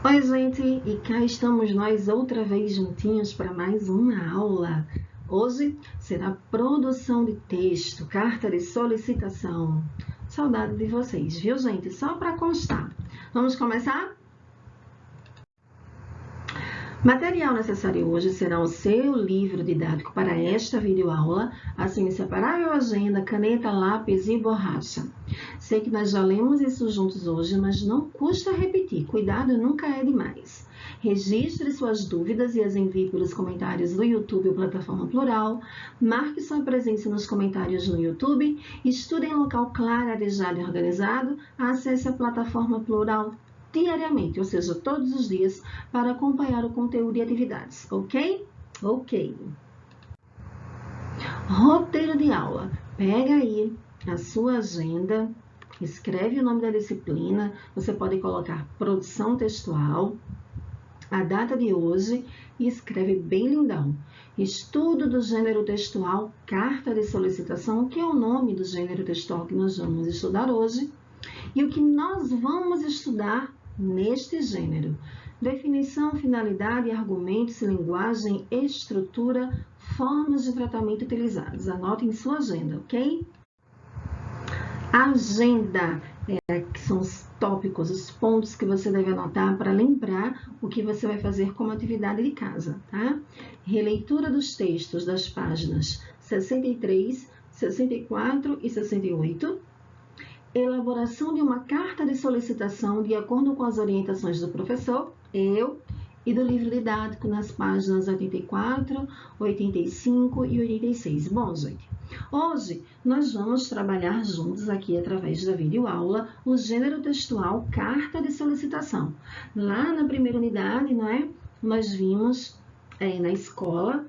Oi, gente, e cá estamos nós outra vez juntinhos para mais uma aula. Hoje será produção de texto, carta de solicitação. Saudade de vocês, viu, gente? Só para constar. Vamos começar? Material necessário hoje será o seu livro didático para esta videoaula, assim inseparável agenda, caneta, lápis e borracha. Sei que nós já lemos isso juntos hoje, mas não custa repetir, cuidado nunca é demais. Registre suas dúvidas e as envie pelos comentários do YouTube ou Plataforma Plural. Marque sua presença nos comentários no YouTube. Estude em local claro, arejado e organizado. Acesse a Plataforma Plural diariamente, ou seja, todos os dias, para acompanhar o conteúdo e atividades, ok? Ok. Roteiro de aula. Pega aí a sua agenda, escreve o nome da disciplina, você pode colocar produção textual, a data de hoje e escreve bem lindão. Estudo do gênero textual, carta de solicitação, que é o nome do gênero textual que nós vamos estudar hoje, e o que nós vamos estudar neste gênero. Definição, finalidade, argumentos, linguagem, estrutura, formas de tratamento utilizados. Anote em sua agenda, ok? Agenda, que são os tópicos, os pontos que você deve anotar para lembrar o que você vai fazer como atividade de casa, tá? Releitura dos textos das páginas 63, 64 e 68. Elaboração de uma carta de solicitação de acordo com as orientações do professor, e do livro didático nas páginas 84, 85 e 86. Bom, gente, hoje nós vamos trabalhar juntos aqui através da videoaula o gênero textual carta de solicitação. Lá na primeira unidade, não é? Nós vimos na escola,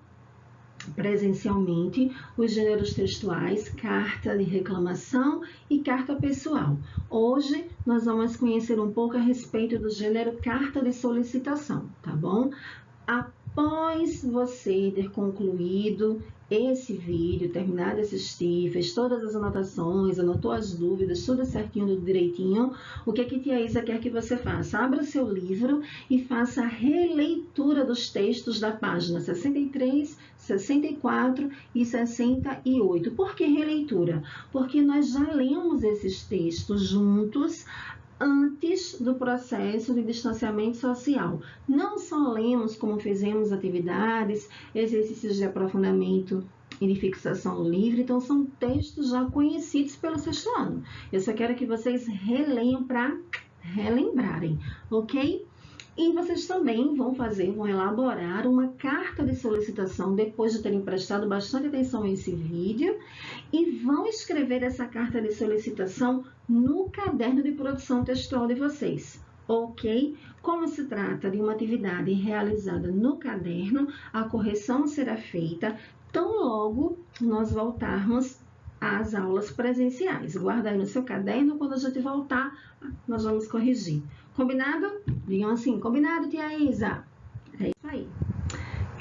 presencialmente, os gêneros textuais, carta de reclamação e carta pessoal. Hoje, nós vamos conhecer um pouco a respeito do gênero carta de solicitação, tá bom? Após você ter concluído esse vídeo, terminado de assistir, fez todas as anotações, anotou as dúvidas, tudo certinho, tudo direitinho, o que a tia Isa quer que você faça? Abra o seu livro e faça a releitura dos textos da página 63, 64 e 68. Por que releitura? Porque nós já lemos esses textos juntos antes do processo de distanciamento social. Não só lemos, como fizemos atividades, exercícios de aprofundamento e de fixação no livro, então são textos já conhecidos pelo sexto ano. Eu só quero que vocês releiam para relembrarem, ok? E vocês também vão elaborar uma carta de solicitação depois de terem prestado bastante atenção a esse vídeo e vão escrever essa carta de solicitação no caderno de produção textual de vocês, ok? Como se trata de uma atividade realizada no caderno, a correção será feita tão logo nós voltarmos às aulas presenciais. Guarda aí no seu caderno, quando a gente voltar, nós vamos corrigir. Combinado? Digam assim, combinado, tia Isa? É isso aí.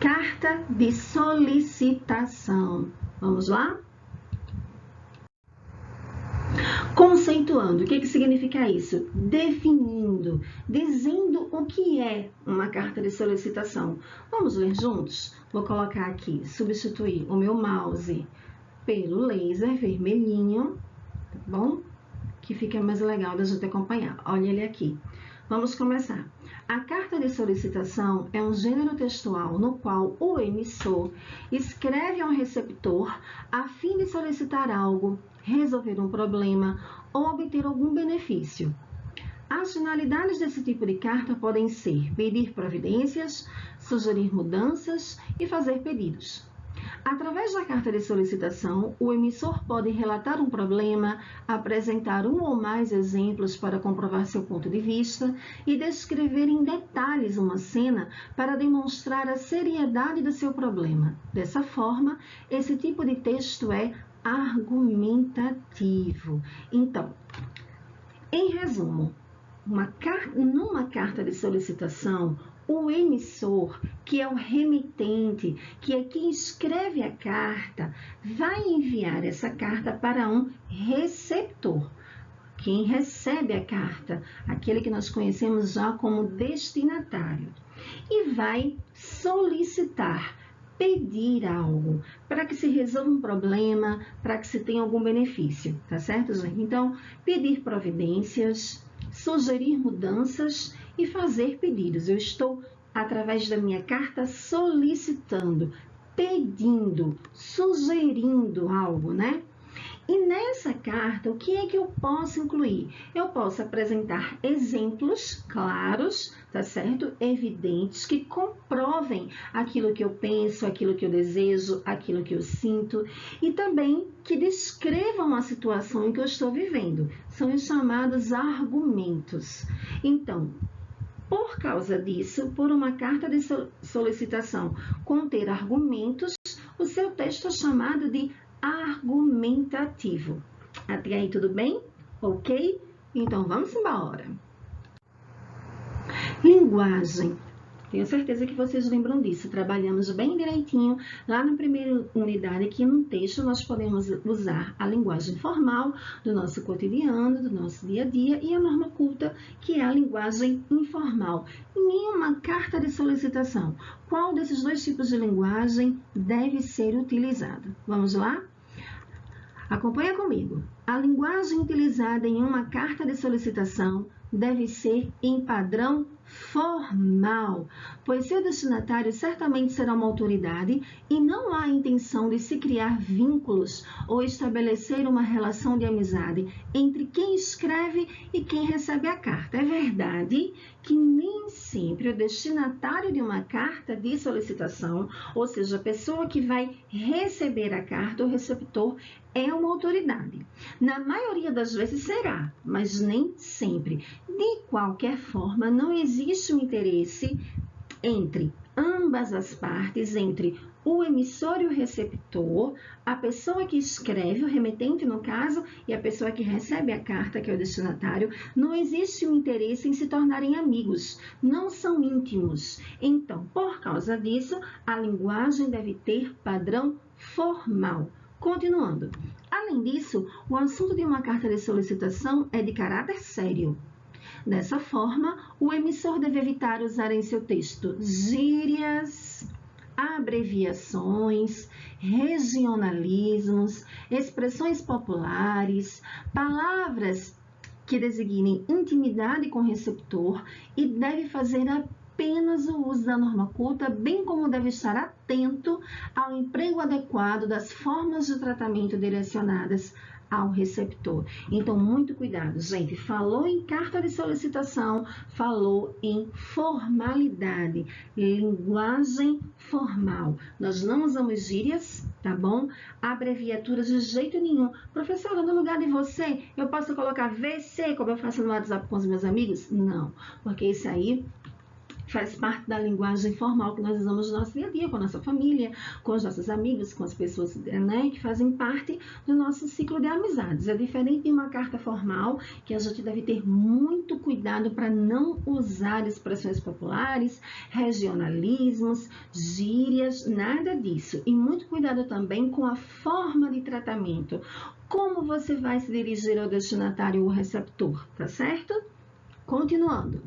Carta de solicitação. Vamos lá? Conceituando, o que significa isso? Definindo, dizendo o que é uma carta de solicitação. Vamos ler juntos? Vou colocar aqui, substituir o meu mouse pelo laser vermelhinho, tá bom? Que fica mais legal da gente acompanhar. Olha ele aqui. Vamos começar. A carta de solicitação é um gênero textual no qual o emissor escreve ao receptor a fim de solicitar algo, resolver um problema ou obter algum benefício. As finalidades desse tipo de carta podem ser pedir providências, sugerir mudanças e fazer pedidos. Através da carta de solicitação, o emissor pode relatar um problema, apresentar um ou mais exemplos para comprovar seu ponto de vista e descrever em detalhes uma cena para demonstrar a seriedade do seu problema. Dessa forma, esse tipo de texto é argumentativo. Então, em resumo, numa carta de solicitação, o emissor, que é o remetente, que é quem escreve a carta, vai enviar essa carta para um receptor, quem recebe a carta, aquele que nós conhecemos já como destinatário, e vai solicitar, pedir algo, para que se resolva um problema, para que se tenha algum benefício, tá certo, gente? Então, pedir providências, sugerir mudanças e fazer pedidos. Eu estou, através da minha carta, solicitando, pedindo, sugerindo algo, né? E nessa carta, o que é que eu posso incluir? Eu posso apresentar exemplos claros, tá certo? Evidentes, que comprovem aquilo que eu penso, aquilo que eu desejo, aquilo que eu sinto, e também que descrevam a situação em que eu estou vivendo. São os chamados argumentos. Então, por causa disso, por uma carta de solicitação conter argumentos, o seu texto é chamado de argumentativo. Até aí tudo bem? Ok? Então vamos embora. Linguagem. Tenho certeza que vocês lembram disso. Trabalhamos bem direitinho lá na primeira unidade, que no texto nós podemos usar a linguagem formal do nosso cotidiano, do nosso dia a dia, e a norma culta, que é a linguagem informal. Em uma carta de solicitação, qual desses dois tipos de linguagem deve ser utilizado? Vamos lá? Acompanha comigo. A linguagem utilizada em uma carta de solicitação deve ser em padrão formal, pois seu destinatário certamente será uma autoridade e não há intenção de se criar vínculos ou estabelecer uma relação de amizade entre quem escreve e quem recebe a carta. É verdade que nem sempre o destinatário de uma carta de solicitação, ou seja, a pessoa que vai receber a carta, o receptor, é uma autoridade. Na maioria das vezes será, mas nem sempre. De qualquer forma, não existe um interesse entre ambas as partes, entre o emissor e o receptor, a pessoa que escreve, o remetente no caso, e a pessoa que recebe a carta, que é o destinatário. Não existe um interesse em se tornarem amigos, não são íntimos. Então, por causa disso, a linguagem deve ter padrão formal. Continuando. Além disso, o assunto de uma carta de solicitação é de caráter sério. Dessa forma, o emissor deve evitar usar em seu texto gírias, abreviações, regionalismos, expressões populares, palavras que designem intimidade com o receptor, e deve fazer apenas o uso da norma culta, bem como deve estar atento ao emprego adequado das formas de tratamento direcionadas ao receptor. Então, muito cuidado, gente. Falou em carta de solicitação, falou em formalidade, linguagem formal. Nós não usamos gírias, tá bom? Abreviaturas de jeito nenhum. Professora, no lugar de você, eu posso colocar VC, como eu faço no WhatsApp com os meus amigos? Não, porque isso aí faz parte da linguagem formal que nós usamos no nosso dia a dia, com a nossa família, com os nossos amigos, com as pessoas, né, que fazem parte do nosso ciclo de amizades. É diferente de uma carta formal, que a gente deve ter muito cuidado para não usar expressões populares, regionalismos, gírias, nada disso. E muito cuidado também com a forma de tratamento. Como você vai se dirigir ao destinatário ou receptor, tá certo? Continuando.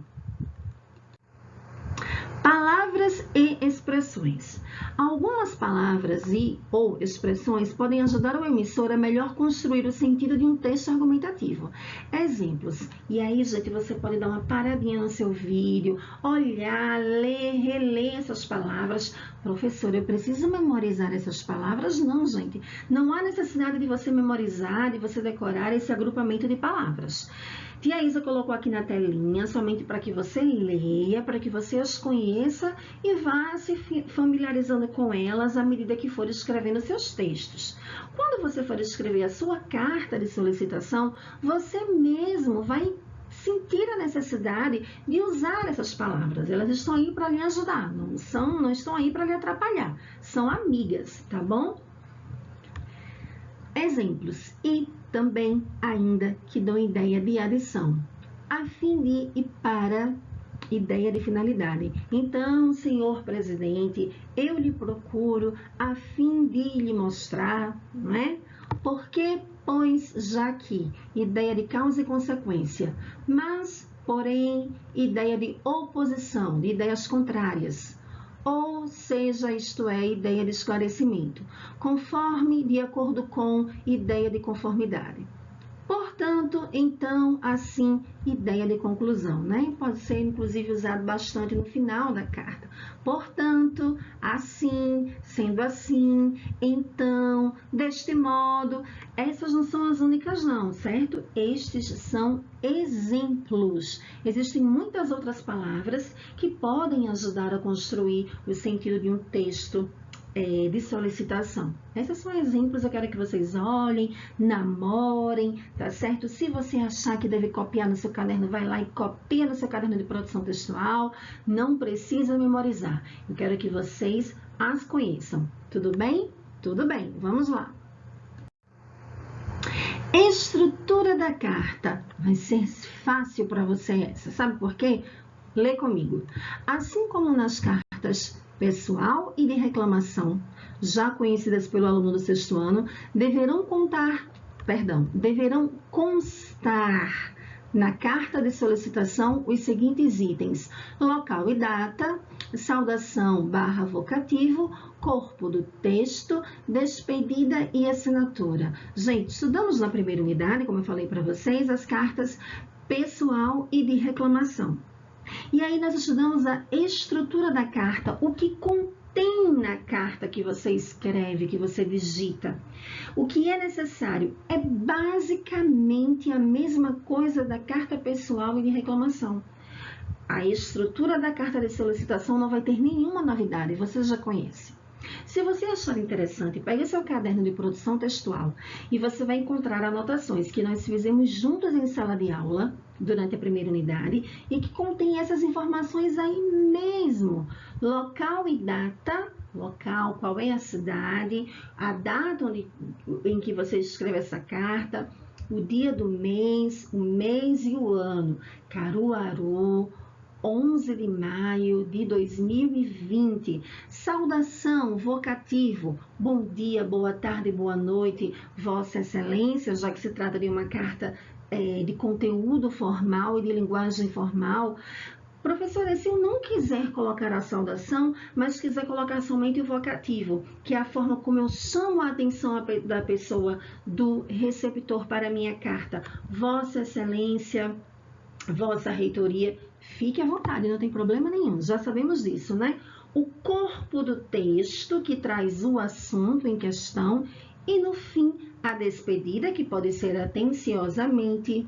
Palavras e expressões. Algumas palavras ou expressões podem ajudar o emissor a melhor construir o sentido de um texto argumentativo. Exemplos. E aí, gente, você pode dar uma paradinha no seu vídeo, olhar, ler, reler essas palavras. Professor, eu preciso memorizar essas palavras? Não, gente. Não há necessidade de você memorizar, de você decorar esse agrupamento de palavras. Tia Isa colocou aqui na telinha, somente para que você leia, para que você as conheça e vá se familiarizando com elas à medida que for escrevendo seus textos. Quando você for escrever a sua carta de solicitação, você mesmo vai sentir a necessidade de usar essas palavras. Elas estão aí para lhe ajudar, não estão aí para lhe atrapalhar. São amigas, tá bom? Exemplos. E também ainda que dão ideia de adição, a fim de e para ideia de finalidade. Então, senhor presidente, eu lhe procuro a fim de lhe mostrar, não é? Por que, pois, já que, ideia de causa e consequência, mas, porém, ideia de oposição, de ideias contrárias. Ou seja, isto é, ideia de esclarecimento, conforme, de acordo com, ideia de conformidade. Portanto, então, assim, ideia de conclusão, né? Pode ser, inclusive, usado bastante no final da carta. Portanto, assim, sendo assim, então, deste modo. Essas não são as únicas, não, certo? Estes são exemplos. Existem muitas outras palavras que podem ajudar a construir o sentido de um texto de solicitação. Esses são exemplos, eu quero que vocês olhem, namorem, tá certo? Se você achar que deve copiar no seu caderno, vai lá e copia no seu caderno de produção textual, não precisa memorizar. Eu quero que vocês as conheçam, tudo bem? Tudo bem, vamos lá. Estrutura da carta. Vai ser fácil para você essa, sabe por quê? Lê comigo. Assim como nas cartas pessoal e de reclamação, já conhecidas pelo aluno do sexto ano, deverão constar na carta de solicitação os seguintes itens: local e data, saudação / vocativo, corpo do texto, despedida e assinatura. Gente, estudamos na primeira unidade, como eu falei para vocês, as cartas pessoal e de reclamação. E aí nós estudamos a estrutura da carta, o que contém na carta que você escreve, que você digita. O que é necessário é basicamente a mesma coisa da carta pessoal e de reclamação. A estrutura da carta de solicitação não vai ter nenhuma novidade, você já conhece. Se você achar interessante, pegue seu caderno de produção textual e você vai encontrar anotações que nós fizemos juntos em sala de aula durante a primeira unidade e que contém essas informações aí mesmo. Local e data, local, qual é a cidade, a data em que você escreve essa carta, o dia do mês, o mês e o ano. Caruaru, 11 de maio de 2020. Saudação, vocativo, bom dia, boa tarde, boa noite, Vossa Excelência, já que se trata de uma carta de conteúdo formal e de linguagem formal. Professora, se eu não quiser colocar a saudação, mas quiser colocar somente o vocativo, que é a forma como eu chamo a atenção da pessoa, do receptor para a minha carta, Vossa Excelência, Vossa Reitoria, fique à vontade, não tem problema nenhum, já sabemos disso, né? O corpo do texto, que traz o assunto em questão, e no fim, a despedida, que pode ser atenciosamente,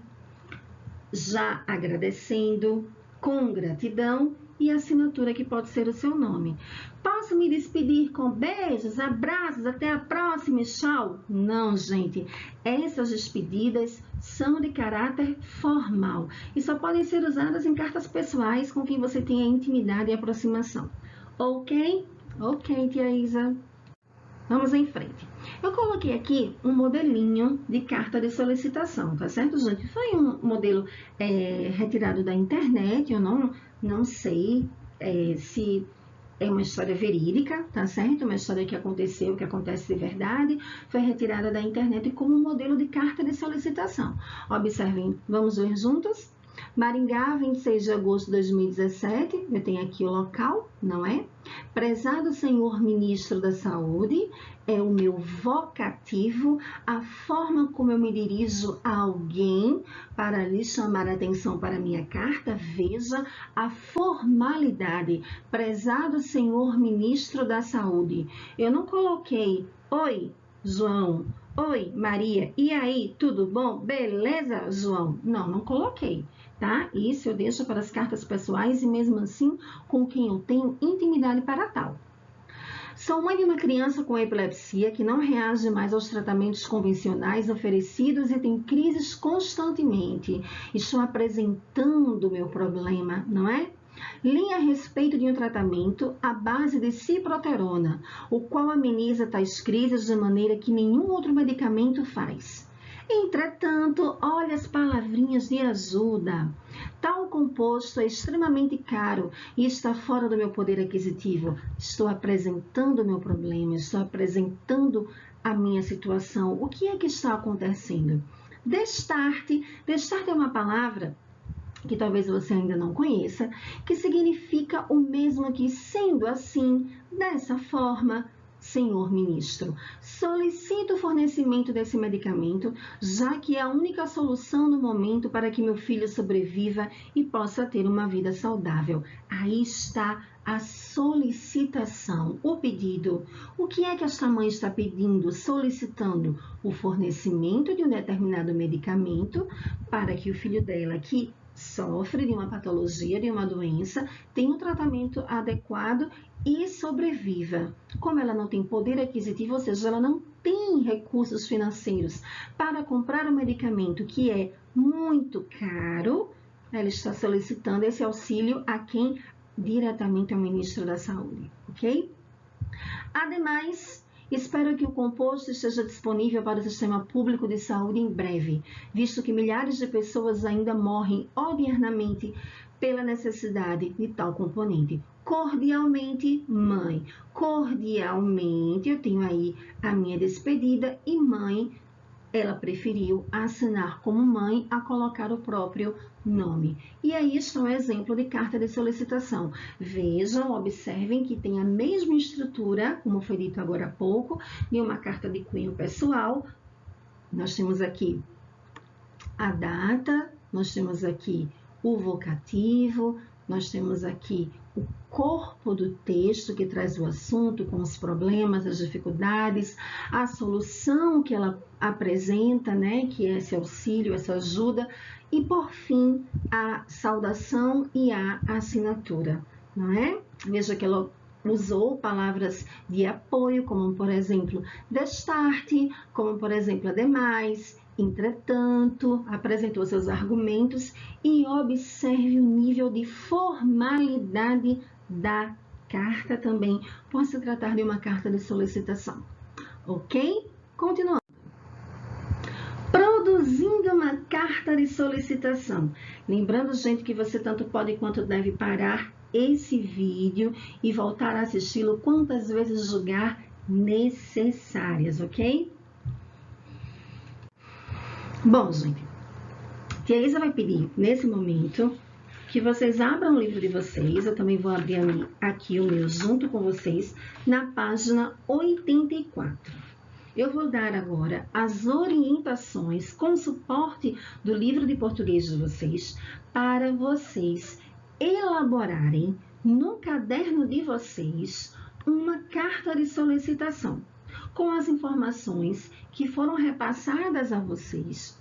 já agradecendo, com gratidão, e a assinatura, que pode ser o seu nome. Posso me despedir com beijos, abraços, até a próxima, tchau? Não, gente, essas despedidas são de caráter formal e só podem ser usadas em cartas pessoais com quem você tenha intimidade e aproximação. Ok? Ok, tia Isa. Vamos em frente. Eu coloquei aqui um modelinho de carta de solicitação, tá certo, gente? Foi um modelo retirado da internet, eu não sei se é uma história verídica, tá certo? Uma história que aconteceu, que acontece de verdade, foi retirada da internet como modelo de carta de solicitação. Observem, vamos ler juntos? Maringá, 26 de agosto de 2017, eu tenho aqui o local, não é? Prezado senhor ministro da Saúde, é o meu vocativo, a forma como eu me dirijo a alguém para lhe chamar a atenção para a minha carta. Veja a formalidade. Prezado senhor ministro da Saúde. Eu não coloquei, oi, João, oi, Maria, e aí, tudo bom? Beleza, João? Não coloquei, tá? Isso eu deixo para as cartas pessoais e mesmo assim com quem eu tenho intimidade para tal. Sou mãe de uma criança com epilepsia que não reage mais aos tratamentos convencionais oferecidos e tem crises constantemente. Estou apresentando o meu problema, não é? Li a respeito de um tratamento à base de ciproterona, o qual ameniza tais crises de maneira que nenhum outro medicamento faz. Entretanto, olha as palavrinhas de ajuda. Tal composto é extremamente caro e está fora do meu poder aquisitivo. Estou apresentando o meu problema, estou apresentando a minha situação? O que é que está acontecendo? Destarte é uma palavra que talvez você ainda não conheça, que significa o mesmo que sendo assim, dessa forma. Senhor ministro, solicito o fornecimento desse medicamento, já que é a única solução no momento para que meu filho sobreviva e possa ter uma vida saudável. Aí está a solicitação, o pedido. O que é que esta mãe está pedindo, solicitando? O fornecimento de um determinado medicamento para que o filho dela, que sofre de uma patologia, de uma doença, tenha um tratamento adequado e sobreviva. Como ela não tem poder aquisitivo, ou seja, ela não tem recursos financeiros para comprar um medicamento que é muito caro, ela está solicitando esse auxílio a quem? Diretamente ao ministro da Saúde, ok? Ademais, espero que o composto esteja disponível para o sistema público de saúde em breve, visto que milhares de pessoas ainda morrem odiernamente pela necessidade de tal componente. Cordialmente, mãe. Cordialmente, eu tenho aí a minha despedida e mãe, ela preferiu assinar como mãe a colocar o próprio nome. E aí está um exemplo de carta de solicitação. Vejam, observem que tem a mesma estrutura, como foi dito agora há pouco, de uma carta de cunho pessoal. Nós temos aqui a data, nós temos aqui o vocativo, nós temos aqui o corpo do texto que traz o assunto com os problemas, as dificuldades, a solução que ela apresenta, né, que é esse auxílio, essa ajuda, e por fim a saudação e a assinatura, não é? Veja que ela usou palavras de apoio, como por exemplo, destarte, como por exemplo, ademais, entretanto, apresentou seus argumentos e observe o nível de formalidade da carta também. Pode se tratar de uma carta de solicitação, ok? Continuando. Produzindo uma carta de solicitação. Lembrando, gente, que você tanto pode quanto deve parar esse vídeo e voltar a assisti-lo quantas vezes julgar necessárias, ok? Bom, gente, tia Isa vai pedir, nesse momento, que vocês abram o livro de vocês. Eu também vou abrir aqui o meu junto com vocês, na página 84. Eu vou dar agora as orientações com suporte do livro de português de vocês, para vocês elaborarem no caderno de vocês uma carta de solicitação, com as informações que foram repassadas a vocês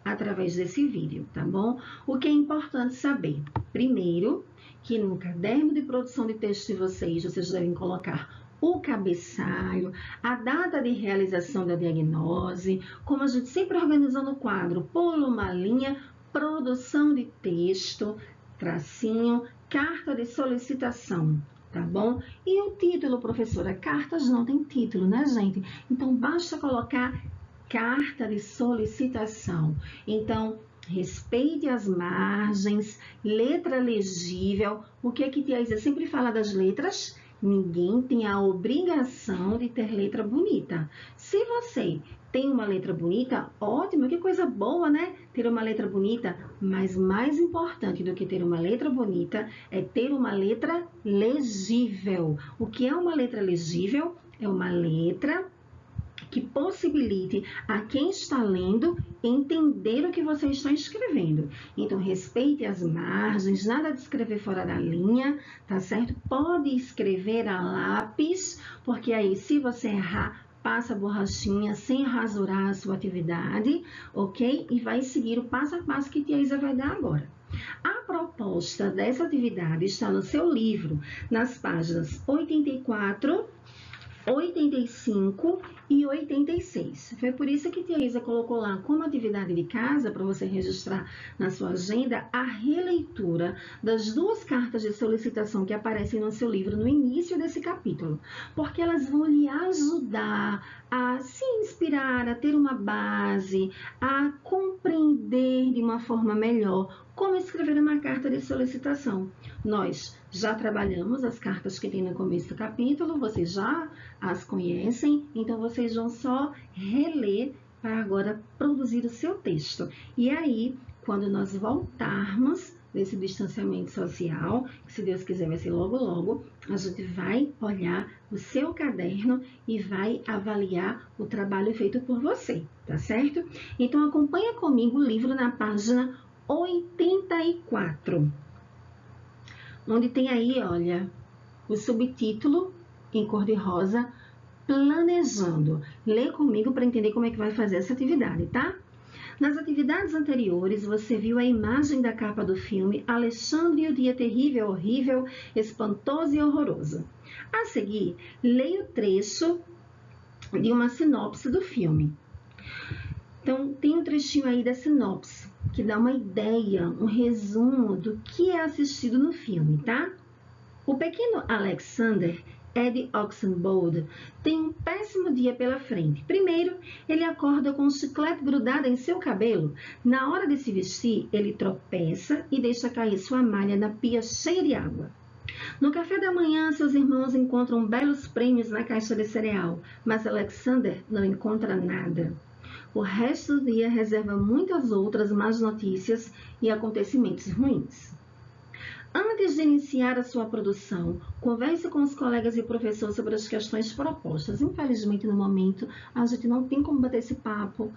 através desse vídeo, tá bom? O que é importante saber? Primeiro, que no caderno de produção de texto de vocês devem colocar o cabeçalho, a data de realização da diagnose, como a gente sempre organizou no quadro, pula uma linha, produção de texto, tracinho, carta de solicitação, tá bom? E o título, professora? Cartas não tem título, né, gente? Então, basta colocar carta de solicitação. Então, respeite as margens, letra legível. O que é que tia Isa sempre fala das letras? Ninguém tem a obrigação de ter letra bonita. Se você tem uma letra bonita, ótimo, que coisa boa, né? Ter uma letra bonita, mas mais importante do que ter uma letra bonita é ter uma letra legível. O que é uma letra legível? É uma letra que possibilite a quem está lendo entender o que você está escrevendo. Então, respeite as margens, nada de escrever fora da linha, tá certo? Pode escrever a lápis, porque aí, se você errar, passa a borrachinha sem rasurar a sua atividade, ok? E vai seguir o passo a passo que tia Isa vai dar agora. A proposta dessa atividade está no seu livro, nas páginas 84, 85 e 86. Foi por isso que tia Isa colocou lá como atividade de casa, para você registrar na sua agenda, a releitura das duas cartas de solicitação que aparecem no seu livro no início desse capítulo, porque elas vão lhe ajudar a se inspirar, a ter uma base, a compreender de uma forma melhor como escrever uma carta de solicitação. Nós já trabalhamos as cartas que tem no começo do capítulo, vocês já as conhecem, então vocês vão só reler para agora produzir o seu texto. E aí, quando nós voltarmos desse distanciamento social, que se Deus quiser vai ser logo logo, a gente vai olhar o seu caderno e vai avaliar o trabalho feito por você, tá certo? Então acompanha comigo o livro na página 84, onde tem aí, olha, o subtítulo em cor de rosa, Planejando. Lê comigo para entender como é que vai fazer essa atividade, tá? Nas atividades anteriores, você viu a imagem da capa do filme Alexandre e o Dia Terrível, Horrível, Espantoso e Horroroso. A seguir, leia o trecho de uma sinopse do filme. Então, tem um trechinho aí da sinopse, que dá uma ideia, um resumo do que é assistido no filme, tá? O pequeno Alexander Ed Oxenbould tem um péssimo dia pela frente. Primeiro, ele acorda com um chiclete grudado em seu cabelo. Na hora de se vestir, ele tropeça e deixa cair sua malha na pia cheia de água. No café da manhã, seus irmãos encontram belos prêmios na caixa de cereal, mas Alexander não encontra nada. O resto do dia reserva muitas outras más notícias e acontecimentos ruins. Antes de iniciar a sua produção, converse com os colegas e professores sobre as questões propostas. Infelizmente, no momento, a gente não tem como bater esse papo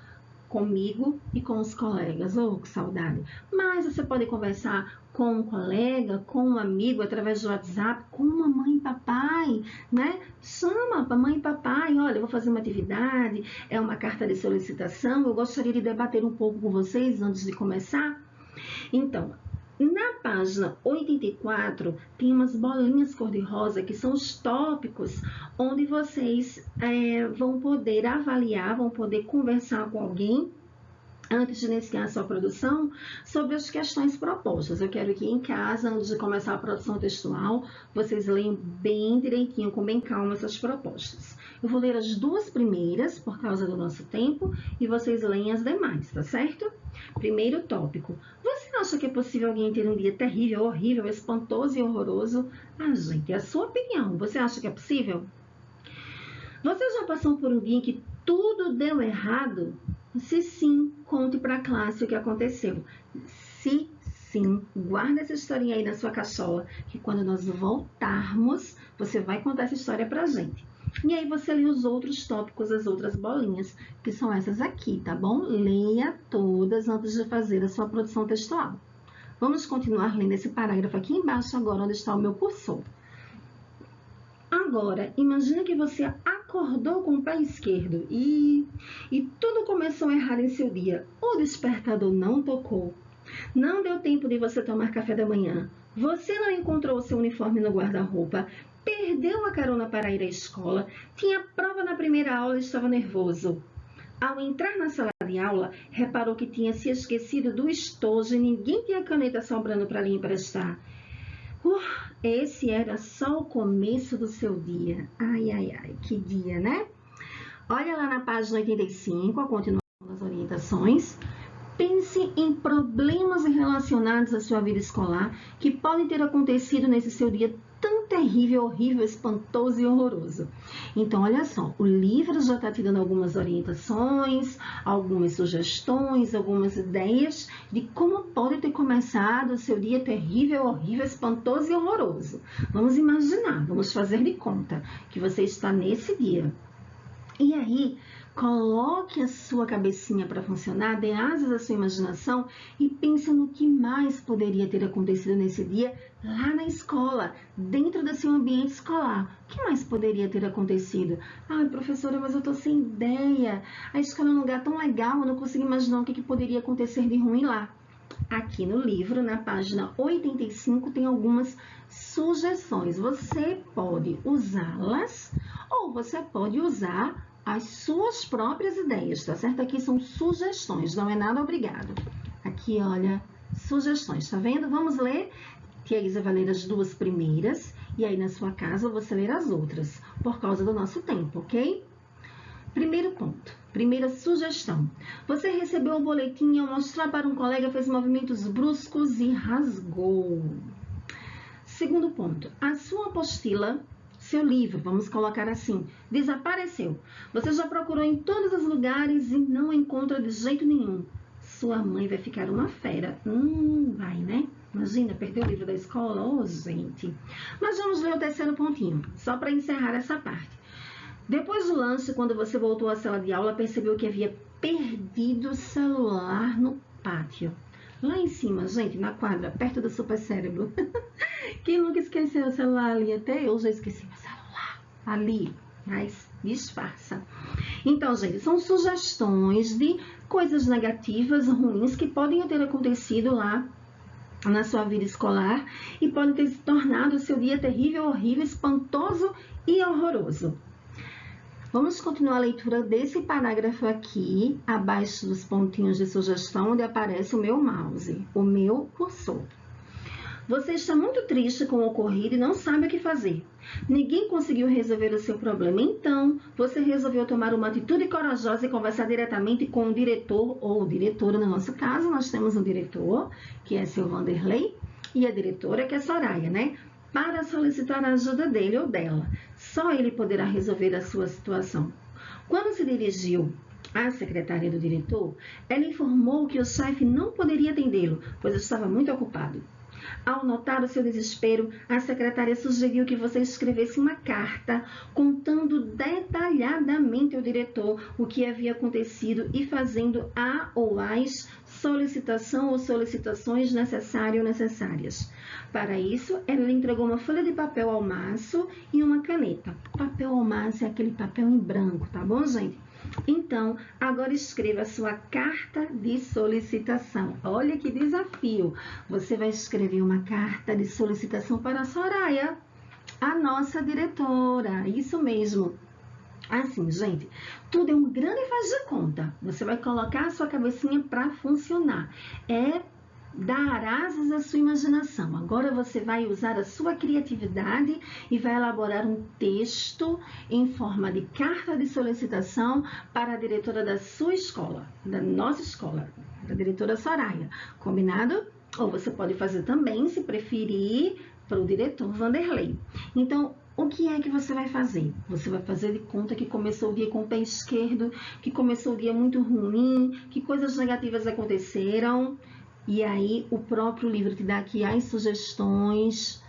comigo e com os colegas. Oh, que saudade! Mas você pode conversar com um colega, com um amigo, através do WhatsApp, com mamãe e papai, né? Chama mamãe e papai, olha, eu vou fazer uma atividade, é uma carta de solicitação, eu gostaria de debater um pouco com vocês antes de começar. Então, na página 84, tem umas bolinhas cor-de-rosa, que são os tópicos, onde vocês vão poder avaliar, vão poder conversar com alguém, antes de iniciar a sua produção, sobre as questões propostas. Eu quero que em casa, antes de começar a produção textual, vocês leiam bem direitinho, com bem calma, essas propostas. Eu vou ler as duas primeiras, por causa do nosso tempo, e vocês leem as demais, tá certo? Primeiro tópico. Você acha que é possível alguém ter um dia terrível, horrível, espantoso e horroroso? Ah, gente, é a sua opinião. Você acha que é possível? Você já passou por um dia em que tudo deu errado? Se sim, conte para a classe o que aconteceu. Se sim, guarda essa historinha aí na sua cachola, que quando nós voltarmos, você vai contar essa história pra gente. E aí você lê os outros tópicos, as outras bolinhas, que são essas aqui, tá bom? Leia todas antes de fazer a sua produção textual. Vamos continuar lendo esse parágrafo aqui embaixo agora, onde está o meu cursor. Agora, imagina que você acordou com o pé esquerdo e tudo começou a errar em seu dia. O despertador não tocou. Não deu tempo de você tomar café da manhã. Você não encontrou o seu uniforme no guarda-roupa. Perdeu a carona para ir à escola. Tinha prova na primeira aula e estava nervoso. Ao entrar na sala de aula, reparou que tinha se esquecido do estojo e ninguém tinha caneta sobrando para lhe emprestar. Esse era só o começo do seu dia. Ai, ai, ai, que dia, né? Olha lá na página 85, a continuação das orientações. Pense em problemas relacionados à sua vida escolar que podem ter acontecido nesse seu dia tão terrível, horrível, espantoso e horroroso. Então, olha só, o livro já está te dando algumas orientações, algumas sugestões, algumas ideias de como pode ter começado o seu dia terrível, horrível, espantoso e horroroso. Vamos imaginar, vamos fazer de conta que você está nesse dia. E aí, coloque a sua cabecinha para funcionar, dê asas à sua imaginação e pense no que mais poderia ter acontecido nesse dia lá na escola, dentro do seu ambiente escolar. O que mais poderia ter acontecido? Ai, professora, mas eu estou sem ideia. A escola é um lugar tão legal, eu não consigo imaginar o que poderia acontecer de ruim lá. Aqui no livro, na página 85, tem algumas sugestões. Você pode usá-las ou você pode usar as suas próprias ideias, tá certo? Aqui são sugestões, não é nada obrigado. Aqui, olha, sugestões, tá vendo? Vamos ler. Tia Isa vai ler as duas primeiras e aí na sua casa você ler as outras, por causa do nosso tempo, ok? Primeiro ponto. Primeira sugestão. Você recebeu um boletim e ao mostrar para um colega fez movimentos bruscos e rasgou. Segundo ponto. A sua apostila, seu livro, vamos colocar assim, desapareceu. Você já procurou em todos os lugares e não encontra de jeito nenhum. Sua mãe vai ficar uma fera. Vai, né? Imagina, perder o livro da escola? Oh, gente. Mas vamos ler o terceiro pontinho, só para encerrar essa parte. Depois do lanche, quando você voltou à sala de aula, percebeu que havia perdido o celular no pátio. Lá em cima, gente, na quadra, perto do supercérebro. Quem nunca esqueceu o celular ali? Até eu já esqueci meu celular ali, mas disfarça. Então, gente, são sugestões de coisas negativas, ruins, que podem ter acontecido lá na sua vida escolar e podem ter se tornado o seu dia terrível, horrível, espantoso e horroroso. Vamos continuar a leitura desse parágrafo aqui, abaixo dos pontinhos de sugestão, onde aparece o meu mouse, o meu cursor. Você está muito triste com o ocorrido e não sabe o que fazer. Ninguém conseguiu resolver o seu problema, então você resolveu tomar uma atitude corajosa e conversar diretamente com o diretor ou diretora. No nosso caso, nós temos um diretor, que é seu Vanderlei, e a diretora, que é Soraya, né? Para solicitar a ajuda dele ou dela. Só ele poderá resolver a sua situação. Quando se dirigiu à secretária do diretor, ela informou que o chefe não poderia atendê-lo, pois estava muito ocupado. Ao notar o seu desespero, a secretária sugeriu que você escrevesse uma carta contando detalhadamente ao diretor o que havia acontecido e fazendo a ou as solicitação ou solicitações necessárias ou necessárias. Para isso, ela lhe entregou uma folha de papel ao maço e uma caneta. Papel ao maço é aquele papel em branco, tá bom, gente? Então, agora escreva a sua carta de solicitação. Olha que desafio! Você vai escrever uma carta de solicitação para a Soraya, a nossa diretora. Isso mesmo. Assim, gente, tudo é um grande faz de conta. Você vai colocar a sua cabecinha para funcionar. É dar asas à sua imaginação. Agora você vai usar a sua criatividade e vai elaborar um texto em forma de carta de solicitação para a diretora da sua escola, da nossa escola, da diretora Soraya. Combinado? Ou você pode fazer também, se preferir, para o diretor Vanderlei. Então, o que é que você vai fazer? Você vai fazer de conta que começou o dia com o pé esquerdo, que começou o dia muito ruim, que coisas negativas aconteceram. E aí, o próprio livro te dá aqui as sugestões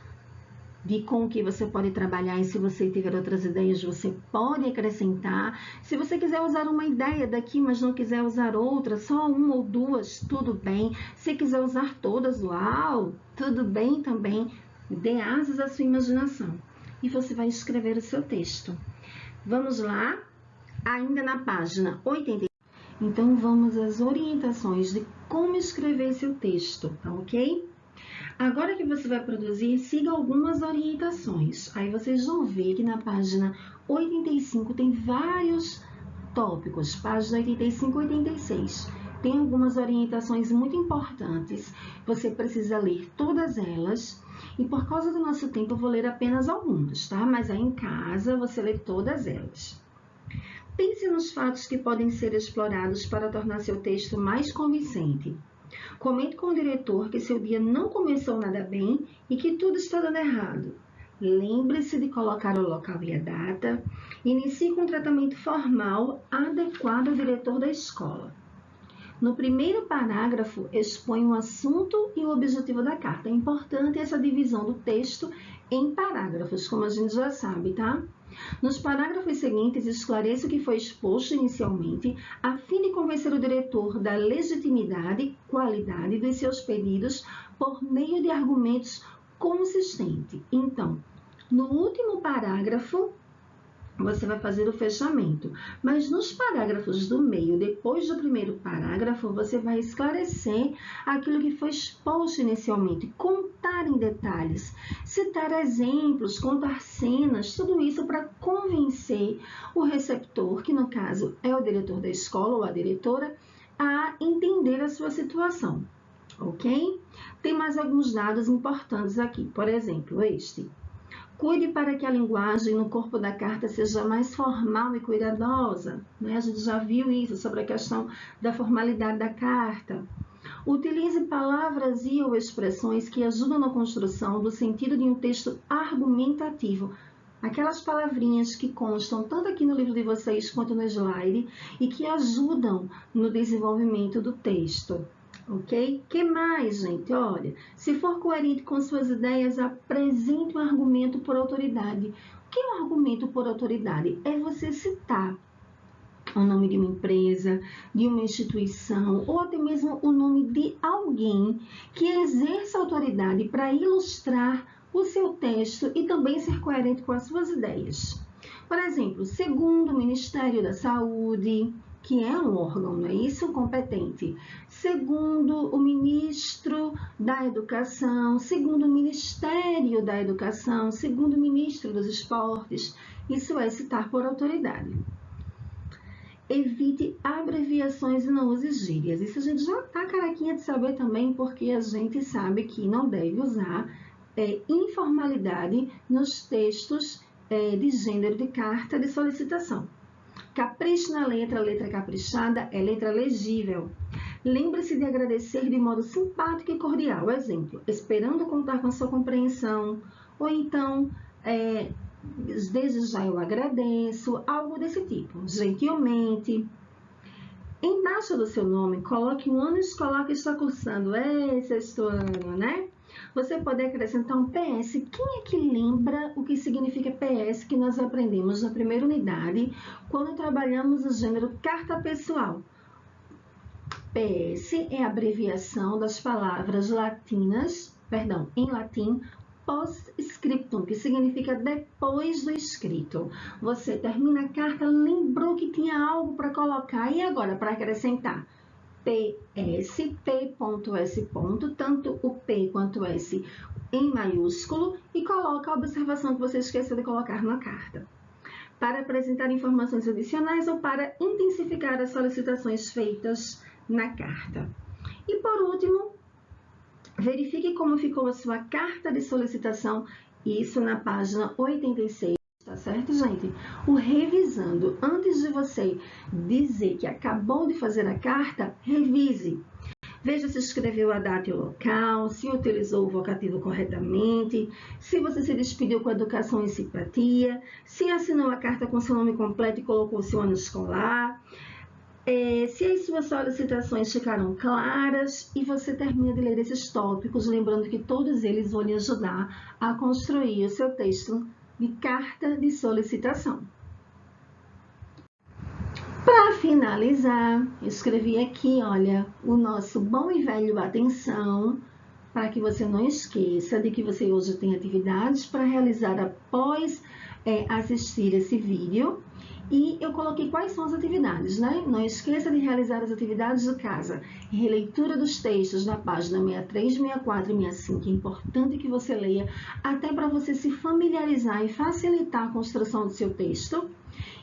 de com o que você pode trabalhar. E se você tiver outras ideias, você pode acrescentar. Se você quiser usar uma ideia daqui, mas não quiser usar outra, só uma ou duas, tudo bem. Se quiser usar todas, uau, tudo bem também. Dê asas à sua imaginação. E você vai escrever o seu texto. Vamos lá, ainda na página 80. Então, vamos às orientações de como escrever seu texto, tá ok? Agora que você vai produzir, siga algumas orientações. Aí vocês vão ver que na página 85 tem vários tópicos, página 85 e 86. Tem algumas orientações muito importantes. Você precisa ler todas elas. E por causa do nosso tempo, eu vou ler apenas algumas, tá? Mas aí em casa você lê todas elas. Pense nos fatos que podem ser explorados para tornar seu texto mais convincente. Comente com o diretor que seu dia não começou nada bem e que tudo está dando errado. Lembre-se de colocar o local e a data. Inicie com um tratamento formal adequado ao diretor da escola. No primeiro parágrafo, expõe o assunto e o objetivo da carta. É importante essa divisão do texto em parágrafos, como a gente já sabe, tá? Nos parágrafos seguintes, esclareça o que foi exposto inicialmente, a fim de convencer o diretor da legitimidade e qualidade dos seus pedidos por meio de argumentos consistentes. Então, no último parágrafo, você vai fazer o fechamento, mas nos parágrafos do meio, depois do primeiro parágrafo, você vai esclarecer aquilo que foi exposto inicialmente, contar em detalhes, citar exemplos, contar cenas, tudo isso para convencer o receptor, que no caso é o diretor da escola ou a diretora, a entender a sua situação, ok? Tem mais alguns dados importantes aqui, por exemplo, este. Cuide para que a linguagem no corpo da carta seja mais formal e cuidadosa, né? A gente já viu isso sobre a questão da formalidade da carta. Utilize palavras e ou expressões que ajudam na construção do sentido de um texto argumentativo. Aquelas palavrinhas que constam tanto aqui no livro de vocês quanto no slide e que ajudam no desenvolvimento do texto. Ok? Que mais, gente? Olha, se for coerente com suas ideias, apresente um argumento por autoridade. O que é um argumento por autoridade? É você citar o nome de uma empresa, de uma instituição, ou até mesmo o nome de alguém que exerça autoridade para ilustrar o seu texto e também ser coerente com as suas ideias. Por exemplo, segundo o Ministério da Saúde, que é um órgão, não é isso? Competente. Segundo o Ministro da Educação, segundo o Ministério da Educação, segundo o Ministro dos Esportes, isso é citar por autoridade. Evite abreviações e não use gírias. Isso a gente já tá carequinha de saber também, porque a gente sabe que não deve usar informalidade nos textos de gênero de carta de solicitação. Capriche na letra, letra caprichada é letra legível. Lembre-se de agradecer de modo simpático e cordial. Exemplo, esperando contar com a sua compreensão, ou então, desde já eu agradeço, algo desse tipo. Gentilmente. Embaixo do seu nome, coloque um ano escolar que está cursando. Sexto ano, né? Você pode acrescentar um PS. Quem é que lembra o que significa PS que nós aprendemos na primeira unidade quando trabalhamos o gênero carta pessoal? PS é a abreviação das palavras latinas, em latim, post-scriptum, que significa depois do escrito. Você termina a carta, lembrou que tinha algo para colocar e agora para acrescentar. PS, P.S. Tanto o P quanto o S em maiúsculo e coloca a observação que você esqueceu de colocar na carta. Para apresentar informações adicionais ou para intensificar as solicitações feitas na carta. E por último, verifique como ficou a sua carta de solicitação, isso na página 86. Tá certo, gente? O revisando, antes de você dizer que acabou de fazer a carta, revise. Veja se escreveu a data e o local, se utilizou o vocativo corretamente, se você se despediu com educação e simpatia, se assinou a carta com seu nome completo e colocou seu ano escolar, se as suas solicitações ficaram claras e você termina de ler esses tópicos, lembrando que todos eles vão lhe ajudar a construir o seu texto de carta de solicitação. Para finalizar, eu escrevi aqui, olha, o nosso bom e velho atenção, para que você não esqueça de que você hoje tem atividades para realizar após assistir esse vídeo. E eu coloquei quais são as atividades, né? Não esqueça de realizar as atividades de casa. Releitura dos textos na página 63, 64 e 65. É importante que você leia, até para você se familiarizar e facilitar a construção do seu texto.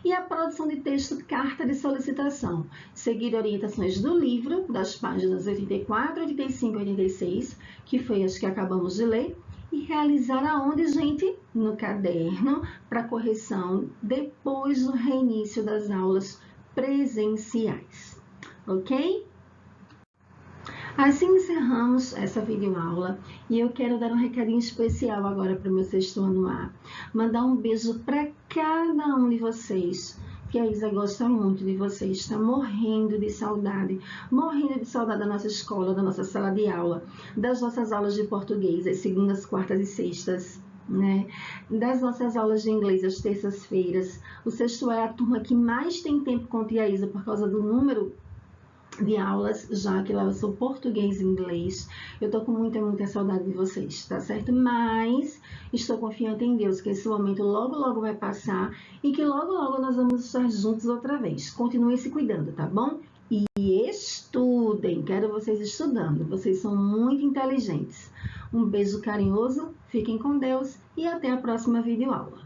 E a produção de texto carta de solicitação. Seguir orientações do livro, das páginas 84, 85 e 86, que foi as que acabamos de ler. E realizar aonde, gente? No caderno, para correção depois do reinício das aulas presenciais, ok? Assim encerramos essa videoaula e eu quero dar um recadinho especial agora para o meu sexto ano A. Mandar um beijo para cada um de vocês, que a Isa gosta muito de vocês, está morrendo de saudade da nossa escola, da nossa sala de aula, das nossas aulas de português, às segundas, quartas e sextas, né? Das nossas aulas de inglês às terças-feiras. O sexto é a turma que mais tem tempo com a tia Isa por causa do número de aulas, já que lá eu sou português e inglês. Eu tô com muita saudade de vocês, tá certo? Mas estou confiante em Deus que esse momento logo vai passar e que logo nós vamos estar juntos outra vez. Continue se cuidando, tá bom? E estudem, quero vocês estudando, vocês são muito inteligentes. Um beijo carinhoso, fiquem com Deus e até a próxima videoaula.